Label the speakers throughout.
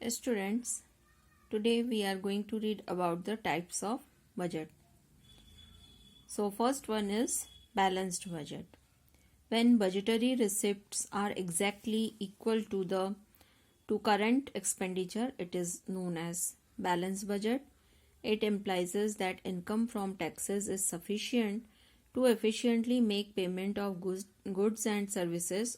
Speaker 1: Students, today we are going to read about the types of budget. So first one is balanced budget. When budgetary receipts are exactly equal to current expenditure, it is known as balanced budget. It implies that income from taxes is sufficient to efficiently make payment of goods and services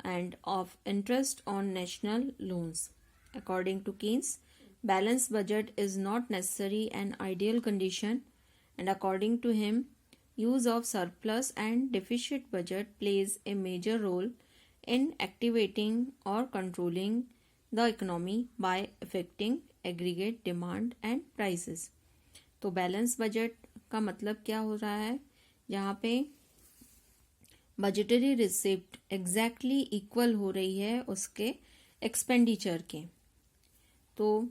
Speaker 1: and of interest on national loans. According to Keynes, balanced budget is not necessarily an ideal condition, and according to him, use of surplus and deficit budget plays a major role in activating or controlling the economy by affecting aggregate demand and prices. तो balance budget का मतलब क्या हो रहा है? जहाँ पे budgetary receipt exactly equal हो रही है उसके एक्सपेंडिचर के, तो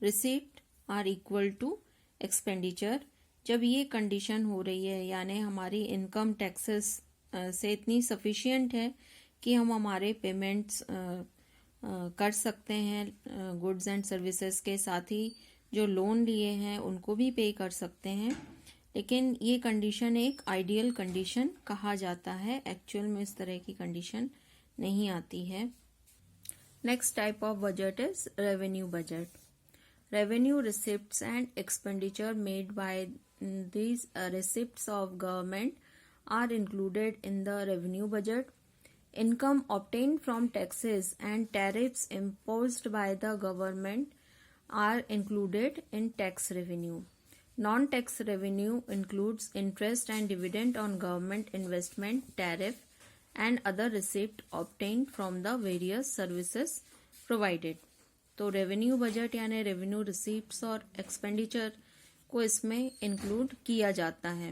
Speaker 1: receipt are equal to expenditure. जब ये कंडीशन हो रही है यानी हमारी इनकम टैक्सेस से इतनी सफिशिएंट है कि हम हमारे पेमेंट्स कर सकते हैं गुड्स एंड सर्विसेज के, साथ ही जो लोन लिए हैं उनको भी पे कर सकते हैं, लेकिन ये कंडीशन एक आइडियल कंडीशन कहा जाता है। एक्चुअल में इस तरह की कंडीशन नहीं आती है। Next type of budget is revenue budget. Revenue receipts and expenditure made by these receipts of government are included in the revenue budget. Income obtained from taxes and tariffs imposed by the government are included in tax revenue. Non-tax revenue includes interest and dividend on government investment, tariff, and other receipt obtained from the various services provided. तो revenue budget यानी revenue receipts और expenditure को इसमें include किया जाता है,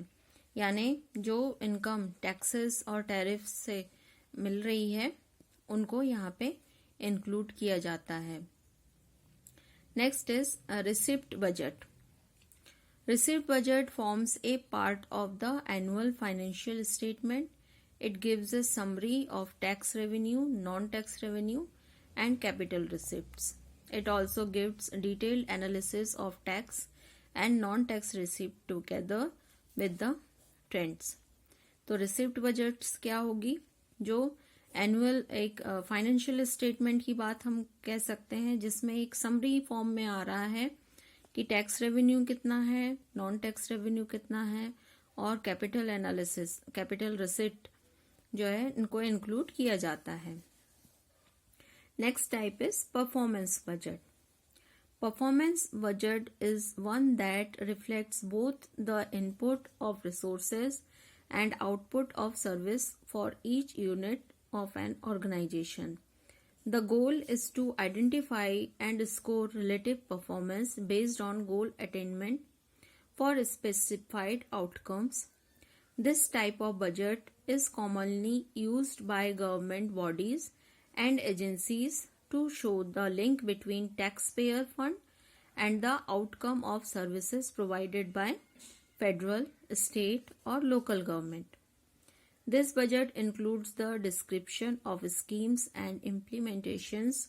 Speaker 1: यानी जो इनकम टैक्सेस और टैरिफ से मिल रही है उनको यहाँ पे इंक्लूड किया जाता है. Next is receipt budget. Receipt budget forms a part of the annual financial statement. It gives a summary of tax revenue, non tax revenue and capital receipts. It also gives detailed analysis of tax and non-tax receipt together with the trends. तो receipt budgets क्या होगी? जो annual एक financial statement की बात हम कह सकते हैं, जिसमें एक समरी फॉर्म में आ रहा है कि टैक्स रेवेन्यू कितना है, नॉन टैक्स रेवेन्यू कितना है, और कैपिटल एनालिसिस, कैपिटल रिसिप्ट जो है इनको इंक्लूड किया जाता है. Next type is performance budget. Performance budget is one that reflects both the input of resources and output of service for each unit of an organization. The goal is to identify and score relative performance based on goal attainment for specified outcomes. This type of budget is commonly used by government bodies and agencies to show the link between taxpayer fund and the outcome of services provided by federal, state or local government. This budget includes the description of schemes and implementations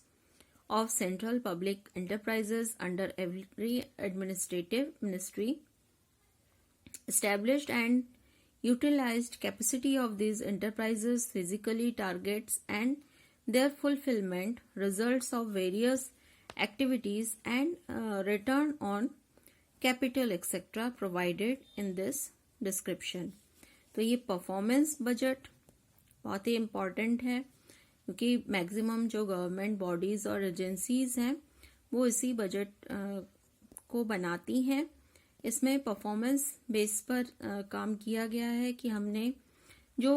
Speaker 1: of central public enterprises under every administrative ministry, established and utilized capacity of these enterprises, physically targets and their fulfillment, results of various activities and return on capital etc. provided in this description. तो ये performance budget बहुत ही important है, क्योंकि maximum जो government bodies और agencies हैं वो इसी बजट को बनाती हैं. इसमें परफॉर्मेंस बेस पर काम किया गया है कि हमने जो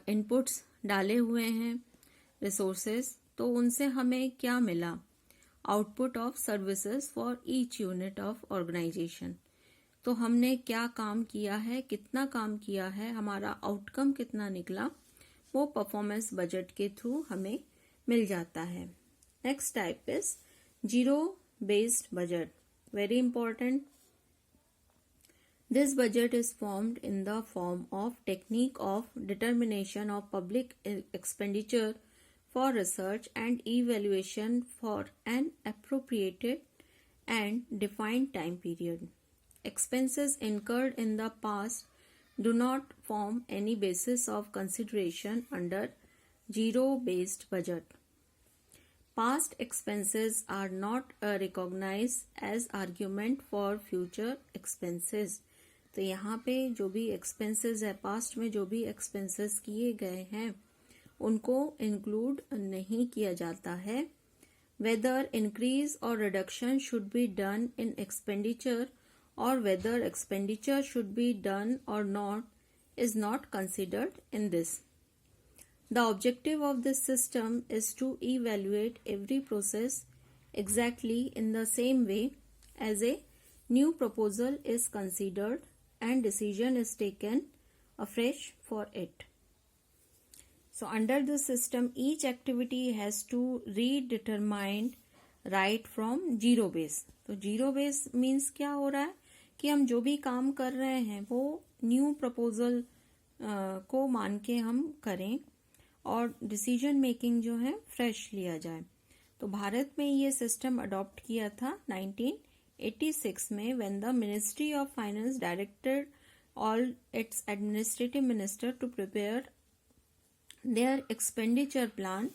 Speaker 1: इनपुट्स डाले हुए हैं रिसोर्सेज, तो उनसे हमें क्या मिला, output of services for each unit of organisation. तो हमने क्या काम किया है, कितना काम किया है, हमारा आउटकम कितना निकला, वो परफॉर्मेंस बजट के थ्रू हमें मिल जाता है. Next type is zero based budget. Very important. This budget is formed in the form of technique of determination of public expenditure for research and evaluation for an appropriated and defined time period. Expenses incurred in the past do not form any basis of consideration under zero-based budget. Past expenses are not recognized as argument for future expenses. तो यहाँ पे जो भी expenses है, past में जो भी expenses किए गए हैं उनको include नहीं किया जाता है. Whether increase or reduction should be done in expenditure or whether expenditure should be done or not is not considered in this. The objective of this system is to evaluate every process exactly in the same way as a new proposal is considered and decision is taken afresh for it. So under this system, each activity has to redetermine right from zero base. तो zero base means क्या हो रहा है कि हम जो भी काम कर रहे हैं वो न्यू प्रपोजल को मान के हम करें और डिसीजन मेकिंग जो है फ्रेश लिया जाए. तो भारत में ये सिस्टम अडॉप्ट किया था 1986 में when the Ministry of Finance directed all its administrative minister to prepare their expenditure plan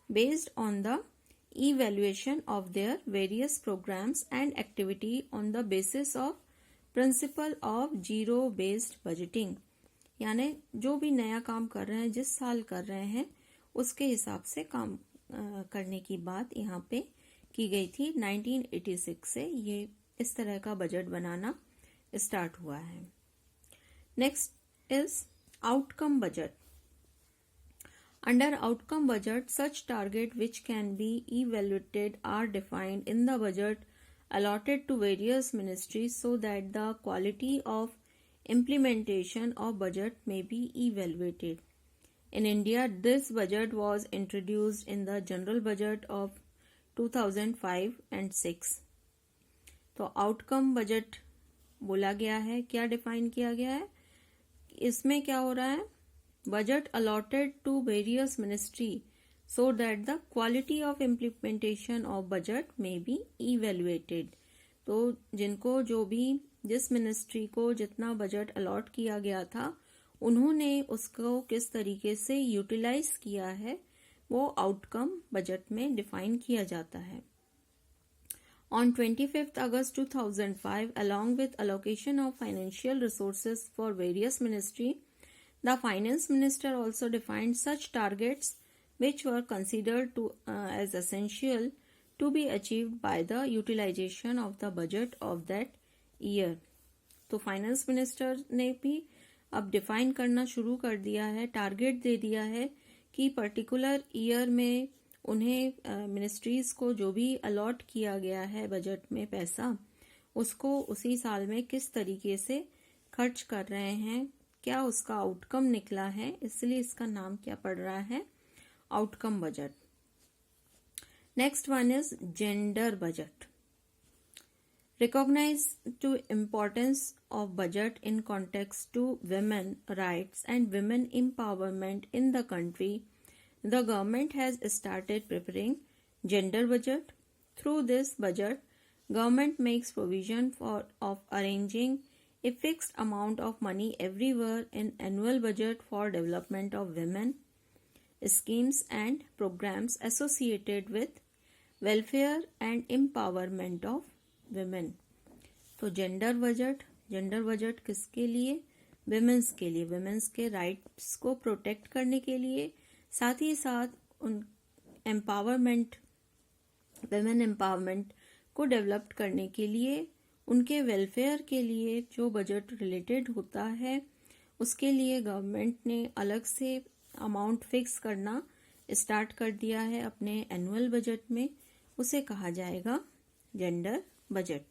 Speaker 1: based on the evaluation of their various programs and activity on the basis of principle of zero based budgeting. यानी जो भी नया काम कर रहे हैं, जिस साल कर रहे हैं उसके हिसाब से काम करने की बात यहाँ पे की गई थी. 1986 से ये इस तरह का बजट बनाना स्टार्ट हुआ है. Next is outcome budget. Under outcome budget, such target which can be evaluated are defined in the budget allotted to various ministries so that the quality of implementation of budget may be evaluated. In India, this budget was introduced in the general budget of 2005 and 6. तो outcome budget बोला गया है, क्या define किया गया है, इसमें क्या हो रहा है, budget allotted to various ministry so that the quality of implementation of budget may be evaluated. तो जिनको जो भी जिस मिनिस्ट्री को जितना बजट अलॉट किया गया था उन्होंने उसको किस तरीके से यूटिलाइज किया है वो आउटकम बजट में डिफाइन किया जाता है. On 25th August 2005, along with allocation of financial resources for various ministry, the finance minister also defined such targets which were considered as essential to be achieved by the utilization of the budget of that year. तो finance minister ने भी अब define करना शुरू कर दिया है, target दे दिया है कि पर्टिकुलर ईयर में उन्हें मिनिस्ट्रीज को जो भी अलॉट किया गया है बजट में पैसा उसको उसी साल में किस तरीके से खर्च कर रहे हैं, क्या उसका आउटकम निकला है, इसलिए इसका नाम क्या पड़ रहा है, outcome budget. Next one is gender budget. Recognise to importance of budget in context to women rights and women empowerment in the country, the government has started preparing gender budget. Through this budget, government makes provision of arranging a fixed amount of money every year in annual budget for development of women, schemes and programs associated with welfare and empowerment of women. तो gender budget किसके लिए, women's के लिए, women's के rights को protect करने के लिए, साथ ही साथ उन एम्पावरमेंट, विमेन एम्पावरमेंट को डेवलप करने के लिए, उनके वेलफेयर के लिए जो बजट रिलेटेड होता है उसके लिए गवर्नमेंट ने अलग से अमाउंट फिक्स करना स्टार्ट कर दिया है अपने एनुअल बजट में. उसे कहा जाएगा जेंडर बजट.